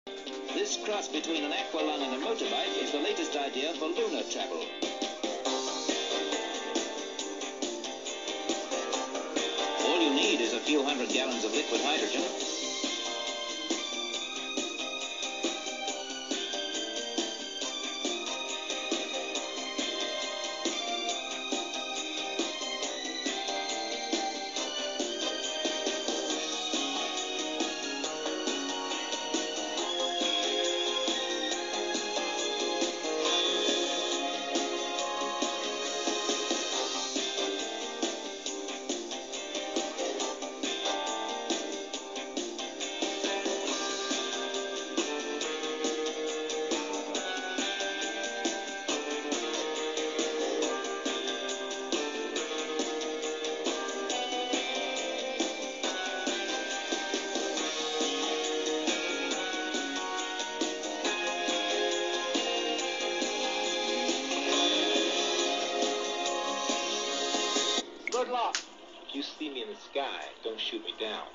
This cross between an aqualung and a motorbike is the latest idea for lunar travel. All you need is a few hundred gallons of liquid hydrogen, Good luck. If you see me in the sky, don't shoot me down.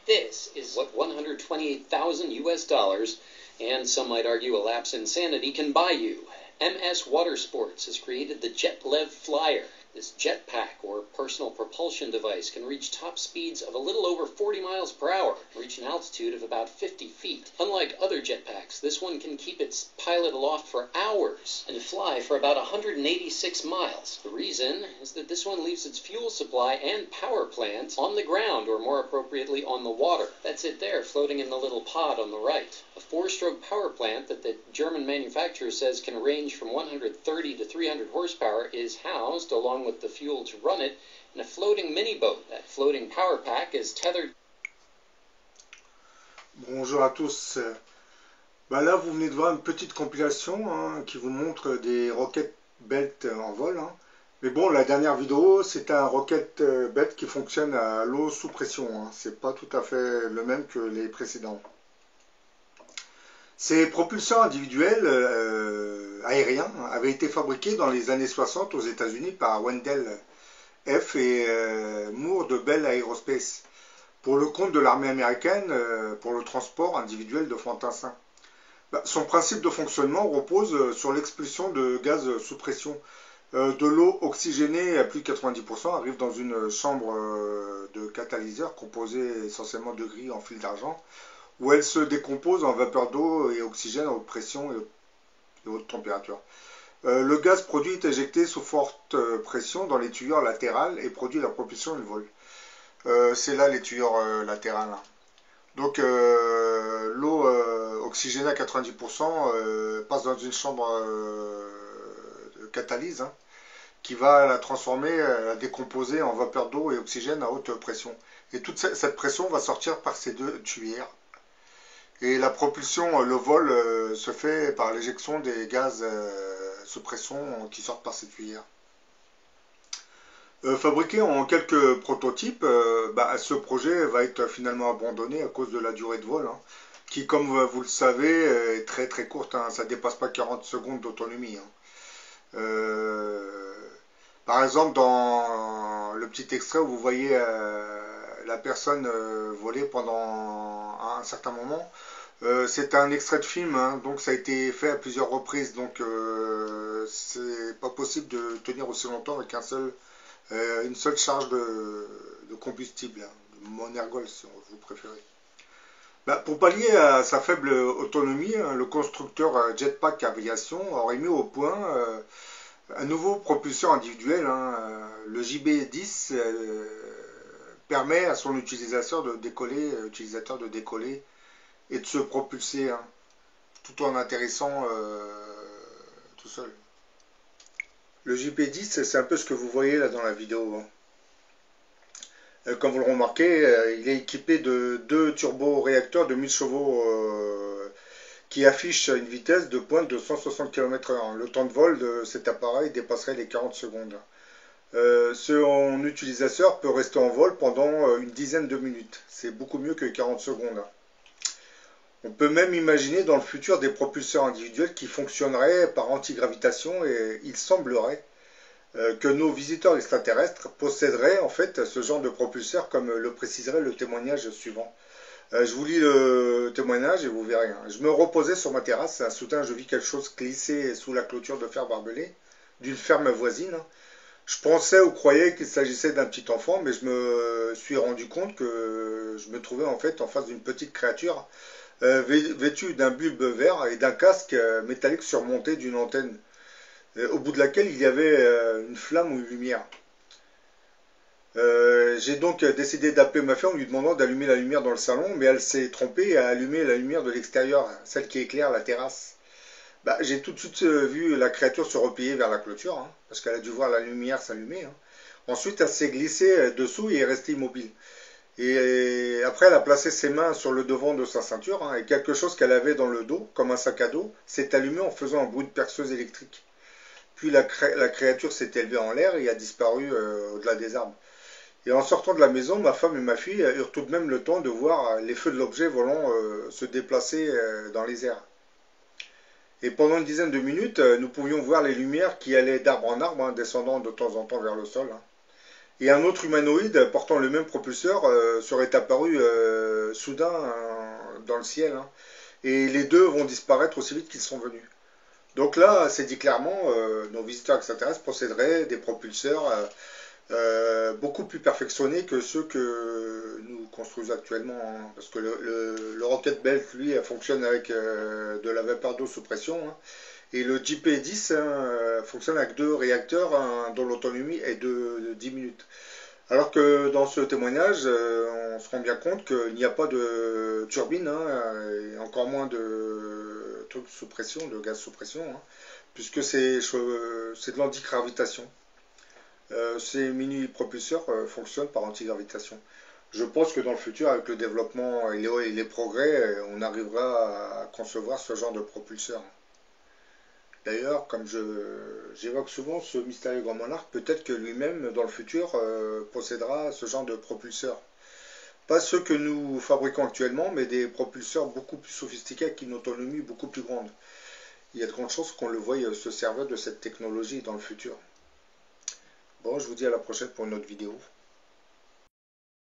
This is what $128,000 US, and some might argue a lapse in sanity, can buy you. MS Water Sports has created the JetLev Flyer. This jetpack, or personal propulsion device, can reach top speeds of a little over 40 miles per hour, reach an altitude of about 50 feet. Unlike other jetpacks, this one can keep its pilot aloft for hours and fly for about 186 miles. The reason is that this one leaves its fuel supply and power plant on the ground, or more appropriately on the water. That's it there, floating in the little pod on the right. A 4-stroke power plant that the German manufacturer says can range from 130 to 300 horsepower is housed, along with the fuel to run it, in a floating mini boat. That floating power pack is tethered. Bonjour à tous. Là, vous venez de voir une petite compilation qui vous montre des rocket belt en vol. Mais bon, la dernière vidéo, c'est un rocket belt qui fonctionne à l'eau sous pression. C'est pas tout à fait le même que les précédents. Ces propulseurs individuels aériens avaient été fabriqués dans les années 60 aux États-Unis par Wendell F. et Moore de Bell Aerospace pour le compte de l'armée américaine pour le transport individuel de fantassins. Son principe de fonctionnement repose sur l'expulsion de gaz sous pression. De l'eau oxygénée à plus de 90% arrive dans une chambre de catalyseur composée essentiellement de grilles en fil d'argent, où elle se décompose en vapeur d'eau et oxygène à haute pression et haute température. Le gaz produit est éjecté sous forte pression dans les tuyaux latérales et produit la propulsion et le vol. C'est là les tuyaux latérales. Donc l'eau oxygénée à 90% passe dans une chambre de catalyse qui va la transformer, la décomposer en vapeur d'eau et oxygène à haute pression. Et toute cette pression va sortir par ces deux tuyères. Et la propulsion, le vol, se fait par l'éjection des gaz sous pression qui sortent par ces tuyères. Fabriqué en quelques prototypes, ce projet va être finalement abandonné à cause de la durée de vol, qui, comme vous le savez, est très très courte. Ça ne dépasse pas 40 secondes d'autonomie. Par exemple, dans le petit extrait où vous voyez la personne voler pendant un certain moment, c'est un extrait de film, donc ça a été fait à plusieurs reprises, donc c'est pas possible de tenir aussi longtemps avec une seule charge de combustible, de monergol si vous préférez. Pour pallier à sa faible autonomie, le constructeur Jetpack Aviation aurait mis au point un nouveau propulseur individuel. Le JB-10 permet à son utilisateur de décoller et de se propulser tout en atterrissant tout seul. Le JP10, c'est un peu ce que vous voyez là dans la vidéo. Comme vous le remarquez, il est équipé de 2 turboréacteurs de 1000 chevaux qui affichent une vitesse de pointe de 160 km/h. Le temps de vol de cet appareil dépasserait les 40 secondes. Son utilisateur peut rester en vol pendant une dizaine de minutes. C'est beaucoup mieux que 40 secondes. On peut même imaginer dans le futur des propulseurs individuels qui fonctionneraient par antigravitation et il semblerait que nos visiteurs extraterrestres posséderaient en fait ce genre de propulseur comme le préciserait le témoignage suivant. Je vous lis le témoignage et vous verrez. Je me reposais sur ma terrasse, soudain je vis quelque chose glisser sous la clôture de fer barbelé d'une ferme voisine. Je pensais ou croyais qu'il s'agissait d'un petit enfant, mais je me suis rendu compte que je me trouvais en fait en face d'une petite créature vêtue d'un bulbe vert et d'un casque métallique surmonté d'une antenne, au bout de laquelle il y avait une flamme ou une lumière. J'ai donc décidé d'appeler ma fille en lui demandant d'allumer la lumière dans le salon, mais elle s'est trompée et a allumé la lumière de l'extérieur, celle qui éclaire la terrasse. J'ai tout de suite vu la créature se replier vers la clôture, parce qu'elle a dû voir la lumière s'allumer. Ensuite, elle s'est glissée dessous et est restée immobile. Et après, elle a placé ses mains sur le devant de sa ceinture, et quelque chose qu'elle avait dans le dos, comme un sac à dos, s'est allumé en faisant un bruit de perceuse électrique. Puis la créature s'est élevée en l'air et a disparu au-delà des arbres. Et en sortant de la maison, ma femme et ma fille eurent tout de même le temps de voir les feux de l'objet volant se déplacer dans les airs. Et pendant une dizaine de minutes, nous pouvions voir les lumières qui allaient d'arbre en arbre, descendant de temps en temps vers le sol. Et un autre humanoïde portant le même propulseur serait apparu soudain dans le ciel. Et les deux vont disparaître aussi vite qu'ils sont venus. Donc là, c'est dit clairement, nos visiteurs extraterrestres posséderaient des propulseurs beaucoup plus perfectionnés que ceux que nous construisons actuellement. Parce que le Rocket Belt, lui, fonctionne avec de la vapeur d'eau sous pression. Et le JP-10 fonctionne avec 2 réacteurs dont l'autonomie est de 10 minutes. Alors que dans ce témoignage, on se rend bien compte qu'il n'y a pas de turbine, et encore moins de trucs sous pression, de gaz sous pression, puisque c'est de l'antigravitation. Ces mini-propulseurs fonctionnent par antigravitation. Je pense que dans le futur, avec le développement et les progrès, on arrivera à concevoir ce genre de propulseur. D'ailleurs, comme j'évoque souvent ce mystérieux grand monarque, peut-être que lui-même, dans le futur, possédera ce genre de propulseur. Pas ceux que nous fabriquons actuellement, mais des propulseurs beaucoup plus sophistiqués avec une autonomie beaucoup plus grande. Il y a de grandes chances qu'on le voie se servir de cette technologie dans le futur. Bon, je vous dis à la prochaine pour une autre vidéo.